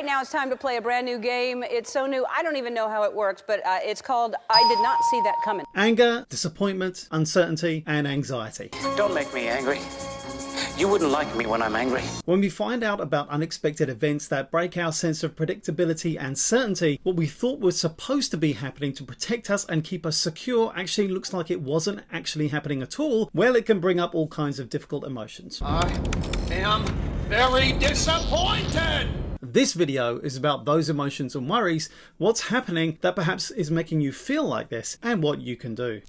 right now it's time to play a brand new game. It's so new, I don't even know how it works, but it's called I Did Not See That Coming. Anger, disappointment, uncertainty, and anxiety. Don't make me angry. You wouldn't like me when I'm angry. When we find out about unexpected events that break our sense of predictability and certainty, what we thought was supposed to be happening to protect us and keep us secure actually looks like it wasn't actually happening at all. Well, it can bring up all kinds of difficult emotions. I am very disappointed! This video is about those emotions and worries, what's happening that perhaps is making you feel like this, and what you can do.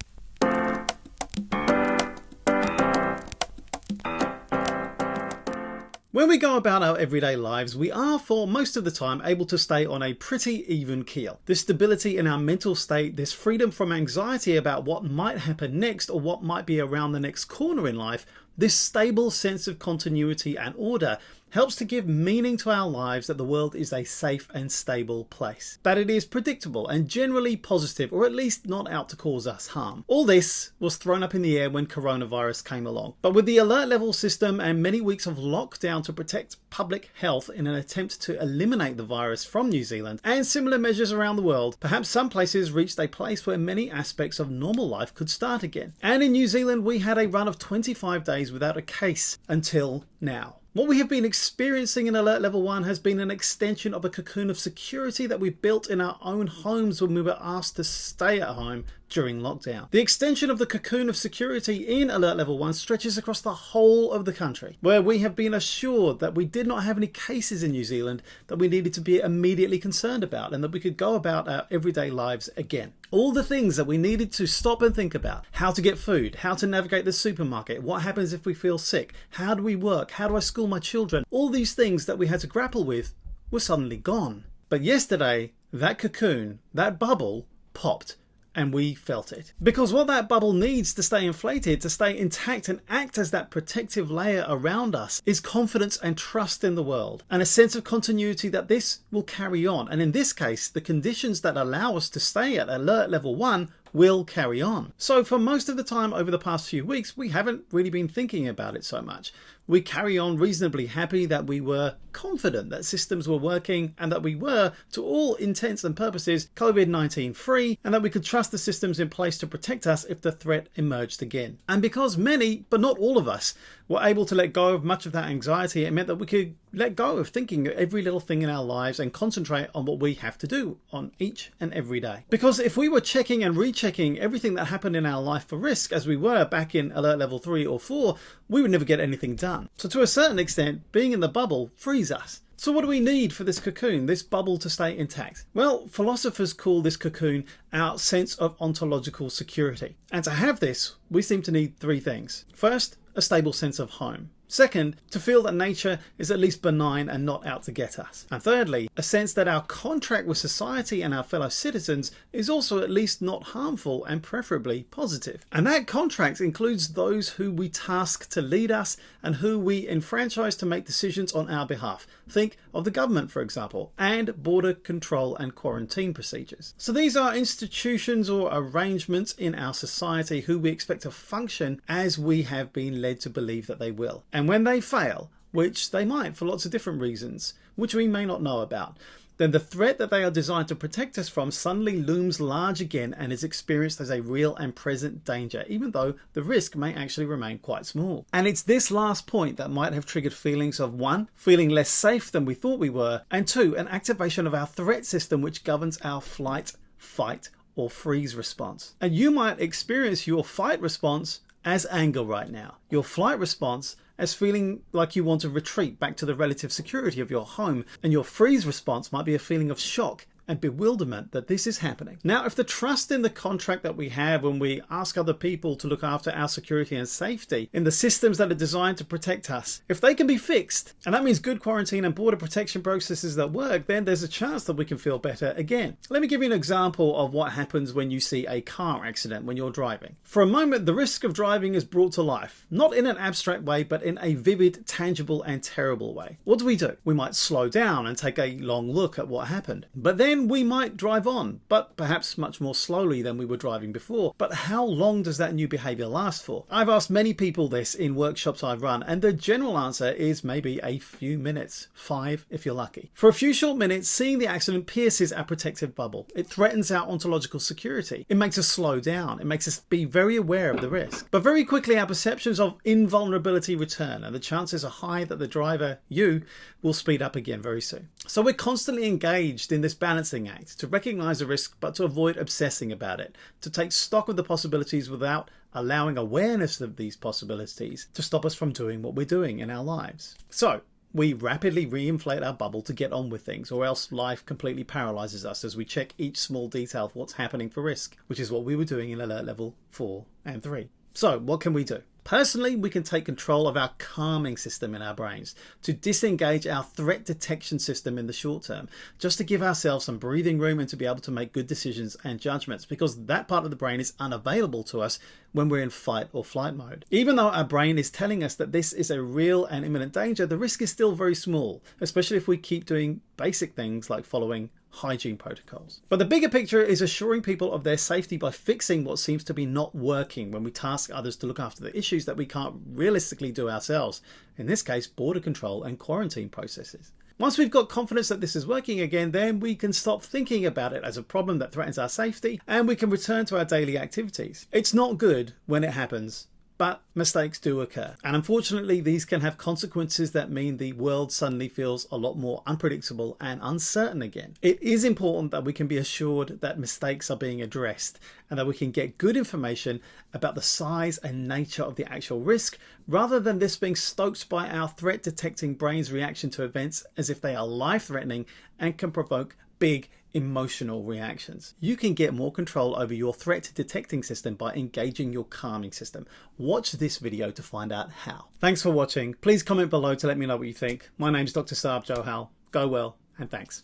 When we go about our everyday lives, we are, for most of the time, able to stay on a pretty even keel. This stability in our mental state, this freedom from anxiety about what might happen next or what might be around the next corner in life, this stable sense of continuity and order helps to give meaning to our lives that the world is a safe and stable place. That it is predictable and generally positive, or at least not out to cause us harm. All this was thrown up in the air when coronavirus came along. But with the alert level system and many weeks of lockdown to protect public health in an attempt to eliminate the virus from New Zealand, and similar measures around the world, perhaps some places reached a place where many aspects of normal life could start again. And in New Zealand, we had a run of 25 days without a case until now. What we have been experiencing in Alert Level 1 has been an extension of a cocoon of security that we built in our own homes when we were asked to stay at home during lockdown. The extension of the cocoon of security in Alert Level 1 stretches across the whole of the country, where we have been assured that we did not have any cases in New Zealand that we needed to be immediately concerned about, and that we could go about our everyday lives again. All the things that we needed to stop and think about: how to get food, how to navigate the supermarket, what happens if we feel sick, how do we work, how do I school my children, all these things that we had to grapple with were suddenly gone. But yesterday, that cocoon, that bubble, popped. And we felt it. Because what that bubble needs to stay inflated, to stay intact and act as that protective layer around us, is confidence and trust in the world, and a sense of continuity that this will carry on. And in this case, the conditions that allow us to stay at Alert Level 1 will carry on. So for most of the time over the past few weeks, we haven't really been thinking about it so much. We carry on reasonably happy that we were confident that systems were working and that we were, to all intents and purposes, COVID-19 free, and that we could trust the systems in place to protect us if the threat emerged again. And because many, but not all of us, were able to let go of much of that anxiety, it meant that we could let go of thinking of every little thing in our lives and concentrate on what we have to do on each and every day. Because if we were checking and rechecking everything that happened in our life for risk, as we were back in Alert Level 3 or 4, we would never get anything done. So to a certain extent, being in the bubble frees us. So what do we need for this cocoon, this bubble, to stay intact? Well, philosophers call this cocoon our sense of ontological security. And to have this, we seem to need three things. First, a stable sense of home. Second, to feel that nature is at least benign and not out to get us. And thirdly, a sense that our contract with society and our fellow citizens is also at least not harmful and preferably positive. And that contract includes those who we task to lead us and who we enfranchise to make decisions on our behalf. Think of the government, for example, and border control and quarantine procedures. So these are institutions or arrangements in our society who we expect to function as we have been led to believe that they will. And when they fail, which they might for lots of different reasons, which we may not know about, then the threat that they are designed to protect us from suddenly looms large again and is experienced as a real and present danger, even though the risk may actually remain quite small. And it's this last point that might have triggered feelings of, one, feeling less safe than we thought we were, and two, an activation of our threat system which governs our flight, fight, or freeze response. And you might experience your fight response as anger right now, your flight response as feeling like you want to retreat back to the relative security of your home, and your freeze response might be a feeling of shock and bewilderment that this is happening. Now, if the trust in the contract that we have when we ask other people to look after our security and safety, in the systems that are designed to protect us, if they can be fixed, and that means good quarantine and border protection processes that work, then there's a chance that we can feel better again. Let me give you an example of what happens when you see a car accident when you're driving. For a moment, the risk of driving is brought to life, not in an abstract way, but in a vivid, tangible, and terrible way. What do? We might slow down and take a long look at what happened. But then then we might drive on, but perhaps much more slowly than we were driving before. But how long does that new behavior last for? I've asked many people this in workshops I've run, and the general answer is maybe a few minutes, 5 if you're lucky. For a few short minutes, seeing the accident pierces our protective bubble. It threatens our ontological security. It makes us slow down. It makes us be very aware of the risk. But very quickly, our perceptions of invulnerability return, and the chances are high that the driver, you, will speed up again very soon. So we're constantly engaged in this balancing act to recognize the risk but to avoid obsessing about it, to take stock of the possibilities without allowing awareness of these possibilities to stop us from doing what we're doing in our lives. So we rapidly reinflate our bubble to get on with things, or else life completely paralyzes us as we check each small detail of what's happening for risk, which is what we were doing in alert level 4 and 3. So what can we do? Personally, we can take control of our calming system in our brains to disengage our threat detection system in the short term, just to give ourselves some breathing room and to be able to make good decisions and judgments, because that part of the brain is unavailable to us when we're in fight or flight mode. Even though our brain is telling us that this is a real and imminent danger, the risk is still very small, especially if we keep doing basic things like following hygiene protocols. But the bigger picture is assuring people of their safety by fixing what seems to be not working when we task others to look after the issues that we can't realistically do ourselves. In this case, border control and quarantine processes. Once we've got confidence that this is working again, then we can stop thinking about it as a problem that threatens our safety, and we can return to our daily activities. It's not good when it happens, but mistakes do occur. And unfortunately, these can have consequences that mean the world suddenly feels a lot more unpredictable and uncertain again. It is important that we can be assured that mistakes are being addressed and that we can get good information about the size and nature of the actual risk, rather than this being stoked by our threat detecting brain's reaction to events as if they are life-threatening and can provoke big emotional reactions. You can get more control over your threat detecting system by engaging your calming system. Watch this video to find out how. Thanks for watching. Please comment below to let me know what you think. My name's Dr. Saab Johal. Go well, and thanks.